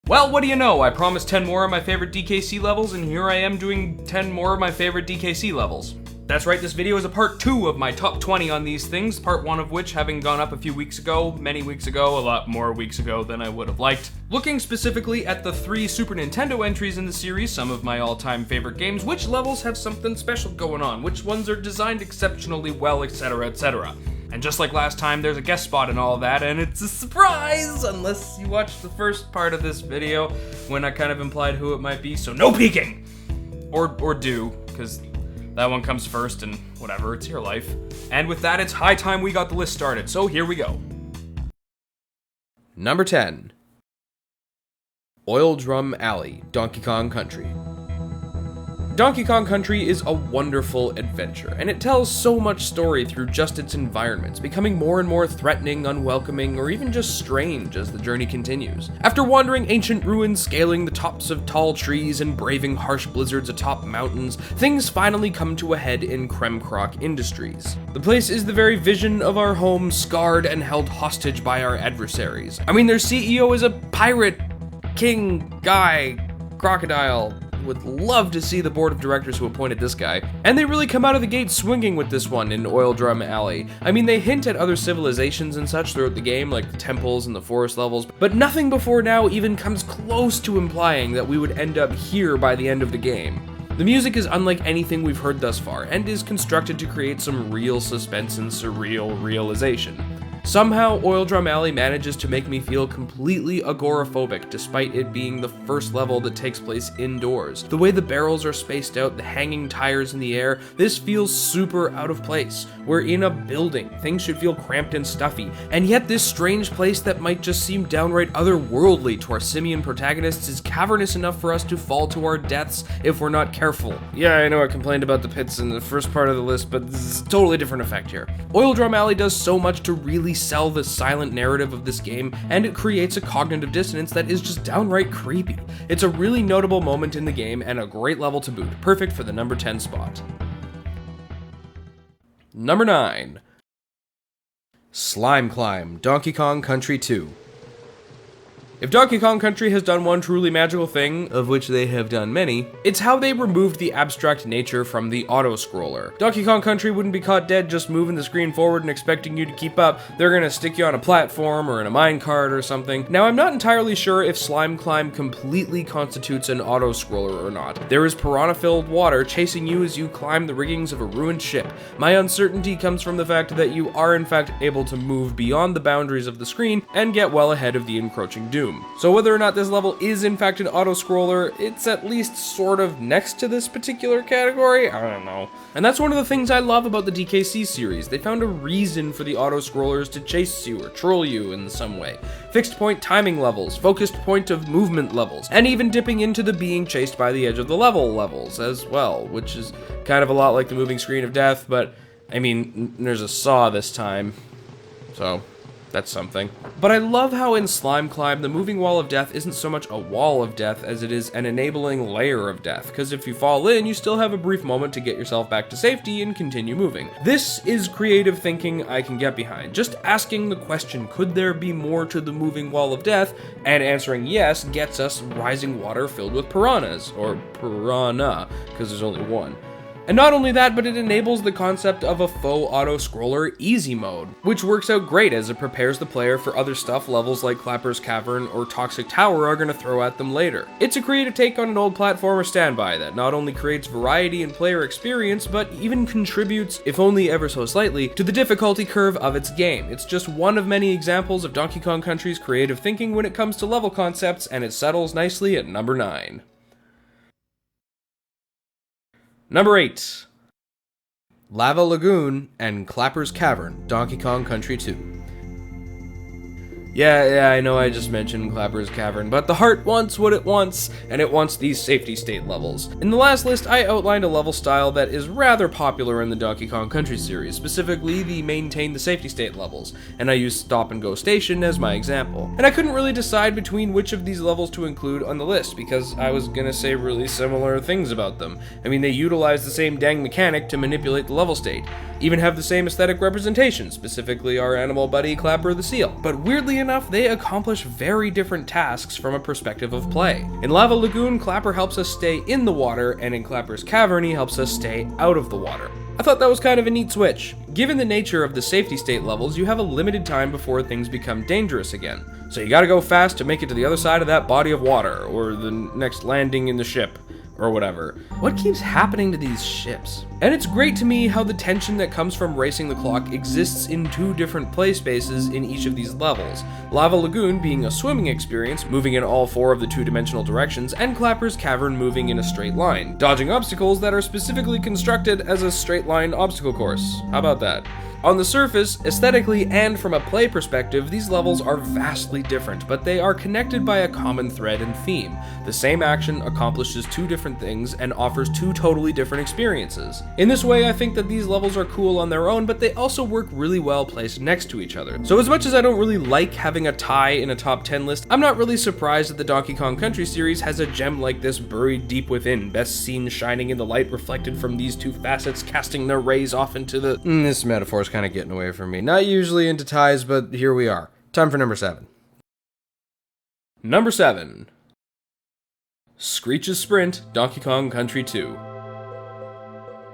Well, what do you know? I promised 10 more of my favorite DKC levels, and here I am doing 10 more of my favorite DKC levels. That's right, this video is a part 2 of my top 20 on these things, part 1 of which having gone up a few weeks ago, many weeks ago, a lot more weeks ago than I would have liked. Looking specifically at the 3 Super Nintendo entries in the series, some of my all-time favorite games, which levels have something special going on, which ones are designed exceptionally well, etc, etc. And just like last time, there's a guest spot and all that, and it's a surprise, unless you watched the first part of this video, when I kind of implied who it might be, so no peeking! Or do, because that one comes first, and whatever, it's your life. And with that, it's high time we got the list started, so here we go. Number 10. Oil Drum Alley, Donkey Kong Country. Donkey Kong Country is a wonderful adventure, and it tells so much story through just its environments, becoming more and more threatening, unwelcoming, or even just strange as the journey continues. After wandering ancient ruins, scaling the tops of tall trees, and braving harsh blizzards atop mountains, things finally come to a head in Kremkrock Industries. The place is the very vision of our home, scarred and held hostage by our adversaries. I mean, their CEO is a pirate, king, guy, crocodile. Would love to see the board of directors who appointed this guy. And they really come out of the gate swinging with this one in Oil Drum Alley. I mean, they hint at other civilizations and such throughout the game, like the temples and the forest levels, but nothing before now even comes close to implying that we would end up here by the end of the game. The music is unlike anything we've heard thus far, and is constructed to create some real suspense and surreal realization. Somehow, Oil Drum Alley manages to make me feel completely agoraphobic, despite it being the first level that takes place indoors. The way the barrels are spaced out, the hanging tires in the air, this feels super out of place. We're in a building, things should feel cramped and stuffy, and yet this strange place that might just seem downright otherworldly to our simian protagonists is cavernous enough for us to fall to our deaths if we're not careful. Yeah, I know I complained about the pits in the first part of the list, but this is a totally different effect here. Oil Drum Alley does so much to really sell the silent narrative of this game, and it creates a cognitive dissonance that is just downright creepy. It's a really notable moment in the game, and a great level to boot, perfect for the number 10 spot. Number 9. Slime Climb, Donkey Kong Country 2. If Donkey Kong Country has done one truly magical thing, of which they have done many, it's how they removed the abstract nature from the auto-scroller. Donkey Kong Country wouldn't be caught dead just moving the screen forward and expecting you to keep up. They're gonna stick you on a platform or in a minecart or something. Now, I'm not entirely sure if Slime Climb completely constitutes an auto-scroller or not. There is piranha-filled water chasing you as you climb the riggings of a ruined ship. My uncertainty comes from the fact that you are in fact able to move beyond the boundaries of the screen and get well ahead of the encroaching doom. So whether or not this level is in fact an auto-scroller, it's at least sort of next to this particular category? I don't know. And that's one of the things I love about the DKC series. They found a reason for the auto-scrollers to chase you or troll you in some way. Fixed point timing levels, focused point of movement levels, and even dipping into the being chased by the edge of the level levels as well, which is kind of a lot like the moving screen of death, but I mean, there's a saw this time, so that's something. But I love how in Slime Climb, the moving wall of death isn't so much a wall of death as it is an enabling layer of death, because if you fall in, you still have a brief moment to get yourself back to safety and continue moving. This is creative thinking I can get behind. Just asking the question, could there be more to the moving wall of death, and answering yes gets us rising water filled with piranhas, or piranha, because there's only one. And not only that, but it enables the concept of a faux auto-scroller easy mode, which works out great as it prepares the player for other stuff levels like Clapper's Cavern or Toxic Tower are going to throw at them later. It's a creative take on an old platformer standby that not only creates variety in player experience, but even contributes, if only ever so slightly, to the difficulty curve of its game. It's just one of many examples of Donkey Kong Country's creative thinking when it comes to level concepts, and it settles nicely at number 9. Number 8. Lava Lagoon and Clapper's Cavern, Donkey Kong Country 2. Yeah, I know I just mentioned Clapper's Cavern, but the heart wants what it wants, and it wants these safety state levels. In the last list, I outlined a level style that is rather popular in the Donkey Kong Country series, specifically the maintain the safety state levels, and I used Stop and Go Station as my example. And I couldn't really decide between which of these levels to include on the list, because I was gonna say really similar things about them. I mean, they utilize the same dang mechanic to manipulate the level state. even have the same aesthetic representation, specifically our animal buddy Clapper the Seal. But weirdly enough, they accomplish very different tasks from a perspective of play. In Lava Lagoon, Clapper helps us stay in the water, and in Clapper's Cavern, he helps us stay out of the water. I thought that was kind of a neat switch. Given the nature of the safety state levels, you have a limited time before things become dangerous again. So you gotta go fast to make it to the other side of that body of water, or the next landing in the ship, or whatever. What keeps happening to these ships? And it's great to me how the tension that comes from racing the clock exists in two different play spaces in each of these levels. Lava Lagoon being a swimming experience, moving in all four of the two-dimensional directions, and Clapper's Cavern moving in a straight line, dodging obstacles that are specifically constructed as a straight line obstacle course. How about that? On the surface, aesthetically, and from a play perspective, these levels are vastly different, but they are connected by a common thread and theme. The same action accomplishes two different things and offers two totally different experiences. In this way, I think that these levels are cool on their own, but they also work really well placed next to each other. So as much as I don't really like having a tie in a top 10 list, I'm not really surprised that the Donkey Kong Country series has a gem like this buried deep within, best seen shining in the light reflected from these two facets, casting their rays off into the... This metaphor is kind of getting away from me. Not usually into ties, but here we are. Time for number 7. Number 7. Screech's Sprint, Donkey Kong Country 2.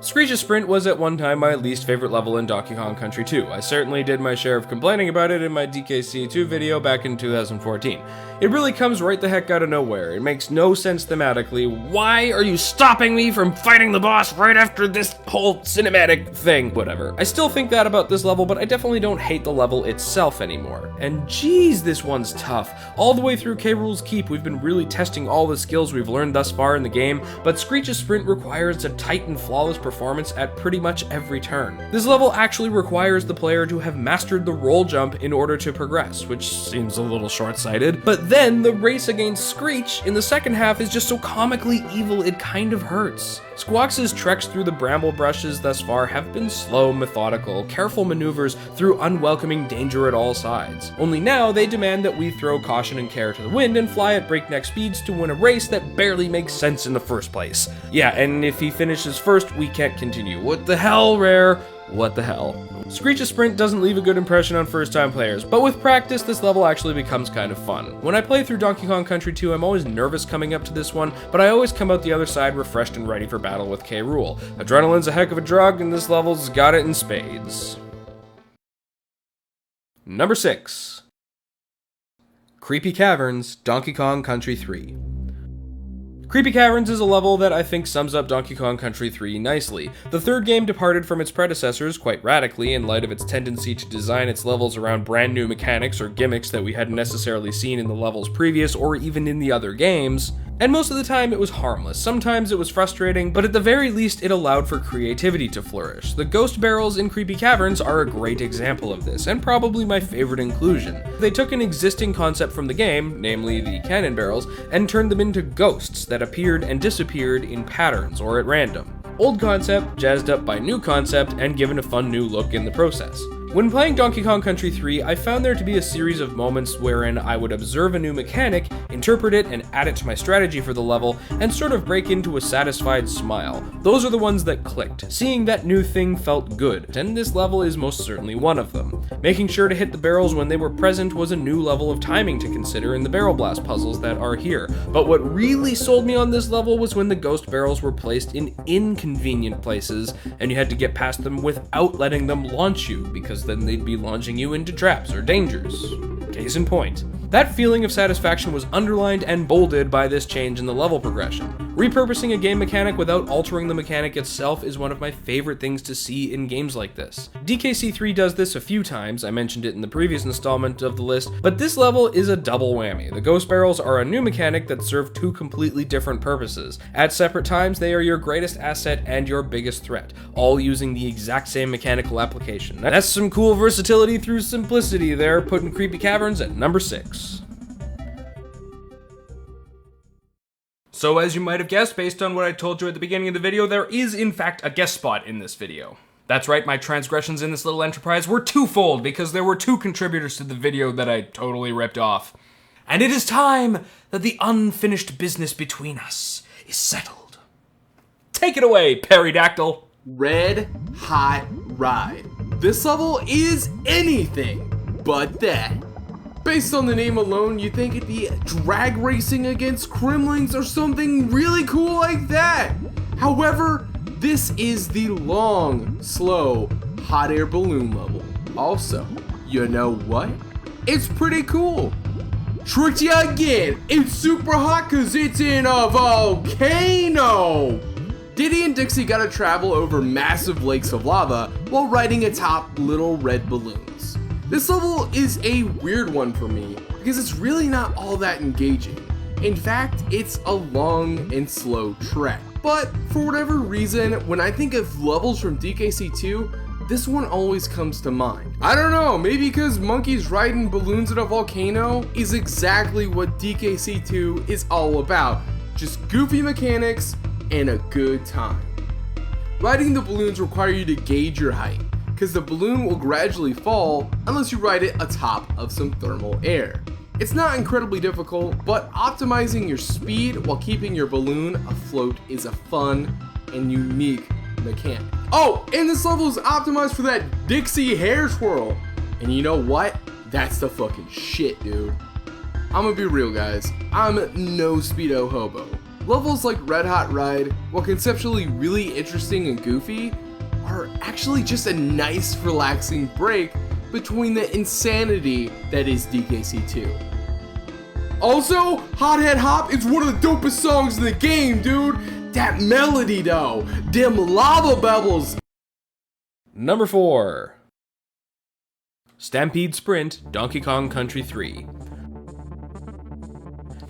Screech's Sprint was at one time my least favorite level in Donkey Kong Country 2. I certainly did my share of complaining about it in my DKC2 video back in 2014. It really comes right the heck out of nowhere. It makes no sense thematically. Why are you stopping me from fighting the boss right after this whole cinematic thing? Whatever. I still think that about this level, but I definitely don't hate the level itself anymore. And geez, this one's tough. All the way through K. Rool's Keep, we've been really testing all the skills we've learned thus far in the game, but Screech's Sprint requires a tight and flawless performance at pretty much every turn. This level actually requires the player to have mastered the roll jump in order to progress, which seems a little short-sighted, but then the race against Screech in the second half is just so comically evil it kind of hurts. Squawks' treks through the bramble brushes thus far have been slow, methodical, careful maneuvers through unwelcoming danger at all sides. Only now they demand that we throw caution and care to the wind and fly at breakneck speeds to win a race that barely makes sense in the first place. Yeah, and if he finishes first, we can't continue. What the hell, Rare? What the hell? Screech's Sprint doesn't leave a good impression on first-time players, but with practice, this level actually becomes kind of fun. When I play through Donkey Kong Country 2, I'm always nervous coming up to this one, but I always come out the other side refreshed and ready for battle with K. Rool. Adrenaline's a heck of a drug, and this level's got it in spades. Number 6. Creepy Caverns, Donkey Kong Country 3. Creepy Caverns is a level that I think sums up Donkey Kong Country 3 nicely. The third game departed from its predecessors quite radically in light of its tendency to design its levels around brand new mechanics or gimmicks that we hadn't necessarily seen in the levels previous or even in the other games. And most of the time it was harmless. Sometimes it was frustrating, but at the very least it allowed for creativity to flourish. The ghost barrels in Creepy Caverns are a great example of this, and probably my favorite inclusion. They took an existing concept from the game, namely the cannon barrels, and turned them into ghosts that appeared and disappeared in patterns or at random. Old concept, jazzed up by new concept, and given a fun new look in the process. When playing Donkey Kong Country 3, I found there to be a series of moments wherein I would observe a new mechanic, interpret it, and add it to my strategy for the level, and sort of break into a satisfied smile. Those are the ones that clicked. Seeing that new thing felt good, and this level is most certainly one of them. Making sure to hit the barrels when they were present was a new level of timing to consider in the barrel blast puzzles that are here. But what really sold me on this level was when the ghost barrels were placed in inconvenient places, and you had to get past them without letting them launch you, because then they'd be launching you into traps or dangers. Case in point. That feeling of satisfaction was underlined and bolded by this change in the level progression. Repurposing a game mechanic without altering the mechanic itself is one of my favorite things to see in games like this. DKC3 does this a few times, I mentioned it in the previous installment of the list, but this level is a double whammy. The ghost barrels are a new mechanic that serve two completely different purposes. At separate times, they are your greatest asset and your biggest threat, all using the exact same mechanical application. That's some cool versatility through simplicity there, putting Creepy Caverns at number 6. So as you might have guessed, based on what I told you at the beginning of the video, there is in fact a guest spot in this video. That's right, my transgressions in this little enterprise were twofold because there were two contributors to the video that I totally ripped off. And it is time that the unfinished business between us is settled. Take it away, Perrydactyl. Red hot ride. This level is anything but that. Based on the name alone, you'd think it'd be drag racing against Kremlings or something really cool like that. However, this is the long, slow, hot air balloon level. Also, you know what? It's pretty cool. Tricked you again. It's super hot cause it's in a volcano. Diddy and Dixie gotta travel over massive lakes of lava while riding atop little red balloons. This level is a weird one for me because it's really not all that engaging. In fact, it's a long and slow trek. But for whatever reason, when I think of levels from DKC2, this one always comes to mind. I don't know, maybe because monkeys riding balloons at a volcano is exactly what DKC2 is all about. Just goofy mechanics and a good time. Riding the balloons require you to gauge your height, because the balloon will gradually fall unless you ride it atop of some thermal air. It's not incredibly difficult, but optimizing your speed while keeping your balloon afloat is a fun and unique mechanic. Oh, and this level is optimized for that Dixie hair twirl. And you know what? That's the fucking shit, dude. I'm gonna be real, guys. I'm no speedo hobo. Levels like Red Hot Ride, while conceptually really interesting and goofy, are actually just a nice relaxing break between the insanity that is DKC2. Also, Hothead Hop is one of the dopest songs in the game, dude. That melody though, them lava bubbles. Number 4. Stampede Sprint, Donkey Kong Country 3.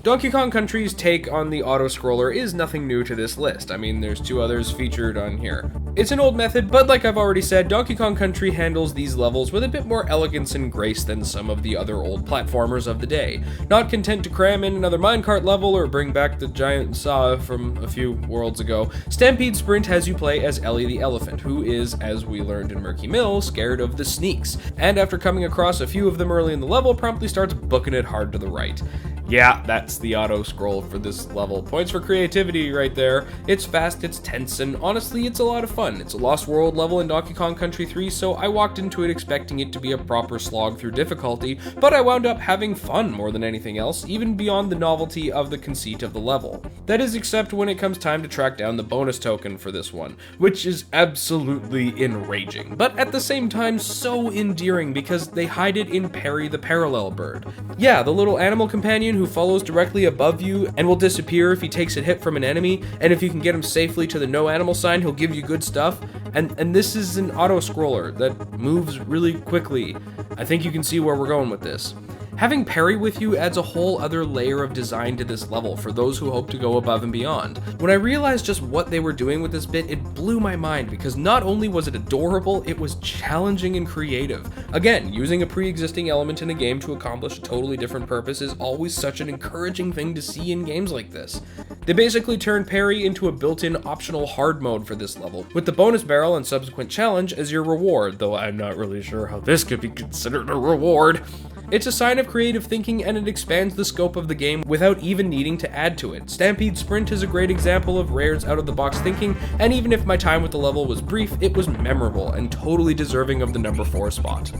Donkey Kong Country's take on the auto-scroller is nothing new to this list. I mean, there's 2 others featured on here. It's an old method, but like I've already said, Donkey Kong Country handles these levels with a bit more elegance and grace than some of the other old platformers of the day. Not content to cram in another minecart level or bring back the giant saw from a few worlds ago, Stampede Sprint has you play as Ellie the Elephant, who is, as we learned in Murky Mill, scared of the sneaks, and after coming across a few of them early in the level, promptly starts booking it hard to the right. Yeah, that's the auto-scroll for this level. Points for creativity right there. It's fast, it's tense, and honestly, it's a lot of fun. It's a Lost World level in Donkey Kong Country 3, so I walked into it expecting it to be a proper slog through difficulty, but I wound up having fun more than anything else, even beyond the novelty of the conceit of the level. That is, except when it comes time to track down the bonus token for this one, which is absolutely enraging, but at the same time so endearing because they hide it in Perry the Parallel Bird. Yeah, the little animal companion who follows directly above you and will disappear if he takes a hit from an enemy, and if you can get him safely to the no animal sign, he'll give you good stuff. And this is an auto-scroller that moves really quickly. I think you can see where we're going with this. Having Perry with you adds a whole other layer of design to this level for those who hope to go above and beyond. When I realized just what they were doing with this bit, it blew my mind because not only was it adorable, it was challenging and creative. Again, using a pre-existing element in a game to accomplish a totally different purpose is always such an encouraging thing to see in games like this. They basically turned Perry into a built-in optional hard mode for this level, with the bonus barrel and subsequent challenge as your reward, though I'm not really sure how this could be considered a reward. It's a sign of creative thinking, and it expands the scope of the game without even needing to add to it. Stampede Sprint is a great example of Rare's out-of-the-box thinking, and even if my time with the level was brief, it was memorable and totally deserving of the number 4 spot.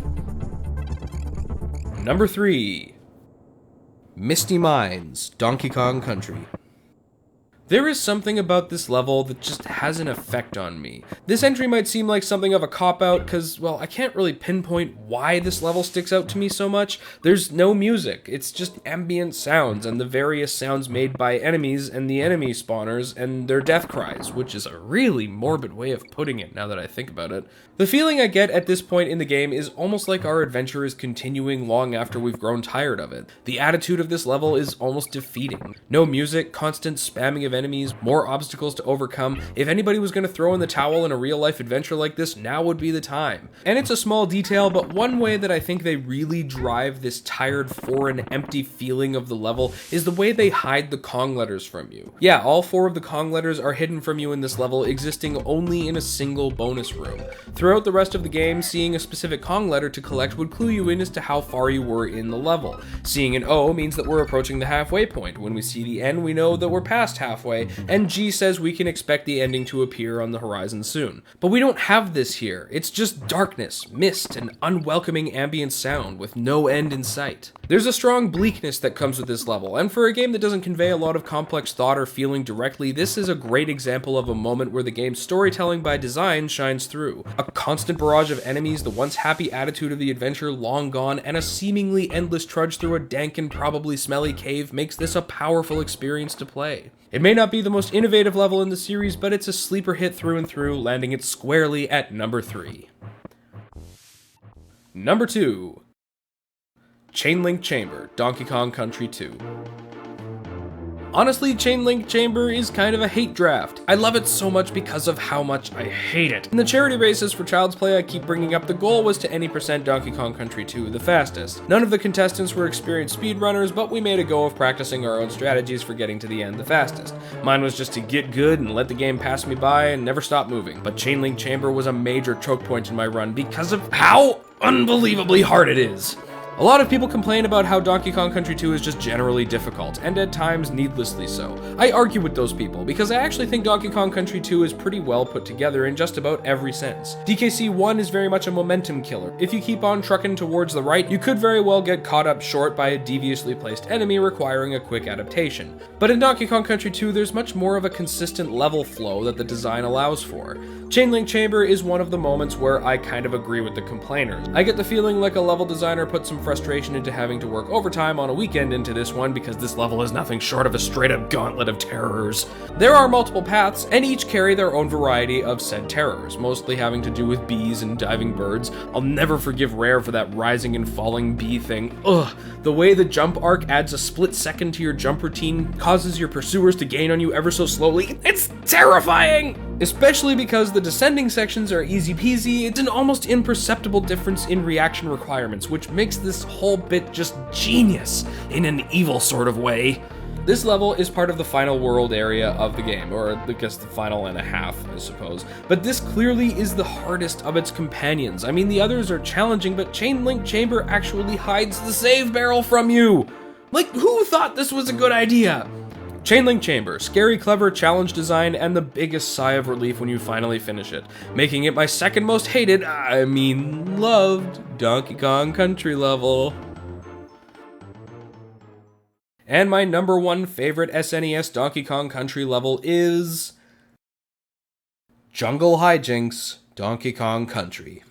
Number 3. Misty Mines, Donkey Kong Country. There is something about this level that just has an effect on me. This entry might seem like something of a cop-out because, well, I can't really pinpoint why this level sticks out to me so much. There's no music, it's just ambient sounds and the various sounds made by enemies and the enemy spawners and their death cries, which is a really morbid way of putting it now that I think about it. The feeling I get at this point in the game is almost like our adventure is continuing long after we've grown tired of it. The attitude of this level is almost defeating. No music, constant spamming of enemies, more obstacles to overcome. If anybody was going to throw in the towel in a real-life adventure like this, now would be the time. And it's a small detail, but one way that I think they really drive this tired, foreign, empty feeling of the level is the way they hide the Kong letters from you. Yeah, all 4 of the Kong letters are hidden from you in this level, existing only in a single bonus room. Throughout the rest of the game, seeing a specific Kong letter to collect would clue you in as to how far you were in the level. Seeing an O means that we're approaching the halfway point. When we see the N, we know that we're past halfway. halfway, and G says we can expect the ending to appear on the horizon soon. But we don't have this here. It's just darkness, mist, and unwelcoming ambient sound with no end in sight. There's a strong bleakness that comes with this level, and for a game that doesn't convey a lot of complex thought or feeling directly, this is a great example of a moment where the game's storytelling by design shines through. A constant barrage of enemies, the once happy attitude of the adventure long gone, and a seemingly endless trudge through a dank and probably smelly cave makes this a powerful experience to play. It may not be the most innovative level in the series, but it's a sleeper hit through and through, landing it squarely at number 3. Number 2. Chainlink Chamber, Donkey Kong Country 2. Honestly, Chainlink Chamber is kind of a hate draft. I love it so much because of how much I hate it. In the charity races for Child's Play I keep bringing up, the goal was to any percent Donkey Kong Country 2 the fastest. None of the contestants were experienced speedrunners, but we made a go of practicing our own strategies for getting to the end the fastest. Mine was just to get good and let the game pass me by and never stop moving. But Chainlink Chamber was a major choke point in my run because of how unbelievably hard it is. A lot of people complain about how Donkey Kong Country 2 is just generally difficult, and at times needlessly so. I argue with those people, because I actually think Donkey Kong Country 2 is pretty well put together in just about every sense. DKC 1 is very much a momentum killer. If you keep on trucking towards the right, you could very well get caught up short by a deviously placed enemy requiring a quick adaptation. But in Donkey Kong Country 2, there's much more of a consistent level flow that the design allows for. Chainlink Chamber is one of the moments where I kind of agree with the complainers. I get the feeling like a level designer put some frustration into having to work overtime on a weekend into this one because this level is nothing short of a straight-up gauntlet of terrors. There are multiple paths, and each carry their own variety of said terrors, mostly having to do with bees and diving birds. I'll never forgive Rare for that rising and falling bee thing. Ugh, the way the jump arc adds a split second to your jump routine causes your pursuers to gain on you ever so slowly. It's terrifying! Especially because the descending sections are easy peasy, it's an almost imperceptible difference in reaction requirements, which makes this whole bit just genius in an evil sort of way. This level is part of the final world area of the game, or I guess the final and a half, I suppose. But this clearly is the hardest of its companions. I mean, the others are challenging, but Chainlink Chamber actually hides the save barrel from you! Like, who thought this was a good idea? Chainlink Chamber, scary, clever challenge design, and the biggest sigh of relief when you finally finish it, making it my second most hated, loved, Donkey Kong Country level. And my number 1 favorite SNES Donkey Kong Country level is Jungle Hijinks, Donkey Kong Country.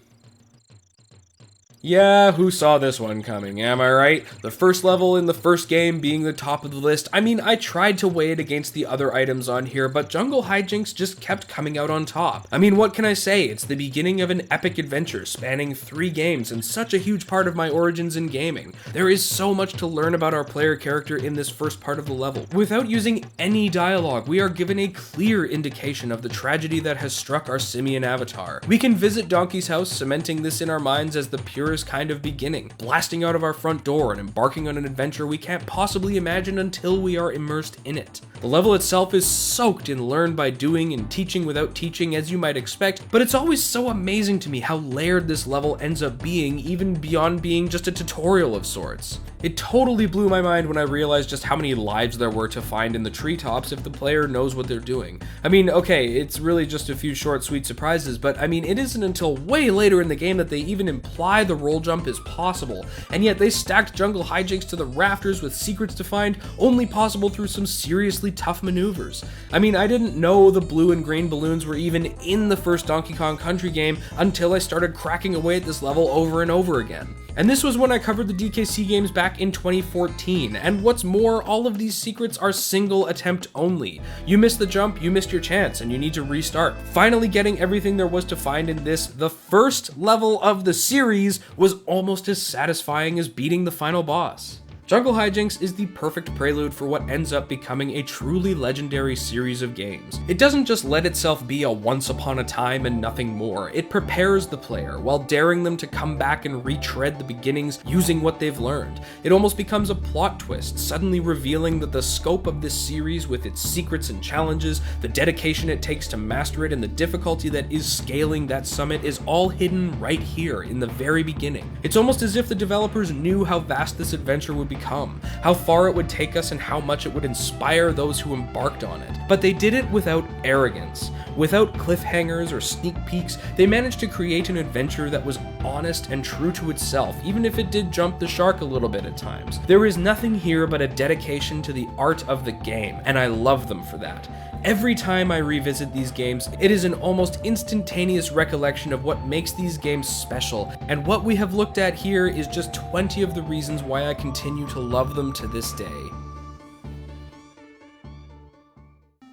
Yeah, who saw this one coming, am I right? The first level in the first game being the top of the list. I mean, I tried to weigh it against the other items on here, but Jungle Hijinks just kept coming out on top. I mean, what can I say? It's the beginning of an epic adventure spanning 3 games and such a huge part of my origins in gaming. There is so much to learn about our player character in this first part of the level. Without using any dialogue, we are given a clear indication of the tragedy that has struck our simian avatar. We can visit Donkey's house, cementing this in our minds as the purest kind of beginning, blasting out of our front door and embarking on an adventure we can't possibly imagine until we are immersed in it. The level itself is soaked in learn by doing and teaching without teaching, as you might expect, but it's always so amazing to me how layered this level ends up being, even beyond being just a tutorial of sorts. It totally blew my mind when I realized just how many lives there were to find in the treetops if the player knows what they're doing. I mean, okay, it's really just a few short, sweet surprises, but I mean, it isn't until way later in the game that they even imply the roll jump is possible, and yet they stacked Jungle Hijinks to the rafters with secrets to find, only possible through some seriously tough maneuvers. I mean, I didn't know the blue and green balloons were even in the first Donkey Kong Country game until I started cracking away at this level over and over again. And this was when I covered the DKC games back in 2014, and what's more, all of these secrets are single attempt only. You missed the jump, you missed your chance, and you need to restart. Finally getting everything there was to find in this, the first level of the series, was almost as satisfying as beating the final boss. Jungle Hijinks is the perfect prelude for what ends up becoming a truly legendary series of games. It doesn't just let itself be a once upon a time and nothing more, it prepares the player while daring them to come back and retread the beginnings using what they've learned. It almost becomes a plot twist, suddenly revealing that the scope of this series with its secrets and challenges, the dedication it takes to master it, and the difficulty that is scaling that summit is all hidden right here in the very beginning. It's almost as if the developers knew how vast this adventure would become, how far it would take us, and how much it would inspire those who embarked on it. But they did it without arrogance. Without cliffhangers or sneak peeks, they managed to create an adventure that was honest and true to itself, even if it did jump the shark a little bit at times. There is nothing here but a dedication to the art of the game, and I love them for that. Every time I revisit these games, it is an almost instantaneous recollection of what makes these games special, and what we have looked at here is just 20 of the reasons why I continue to love them to this day.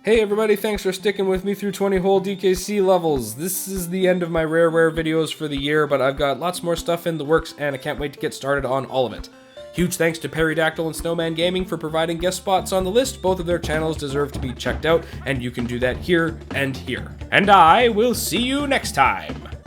Hey everybody, thanks for sticking with me through 20 whole DKC levels. This is the end of my rare videos for the year, but I've got lots more stuff in the works and I can't wait to get started on all of it. Huge thanks to Perrydactyl and Snowman Gaming for providing guest spots on the list. Both of their channels deserve to be checked out, and you can do that here and here. And I will see you next time!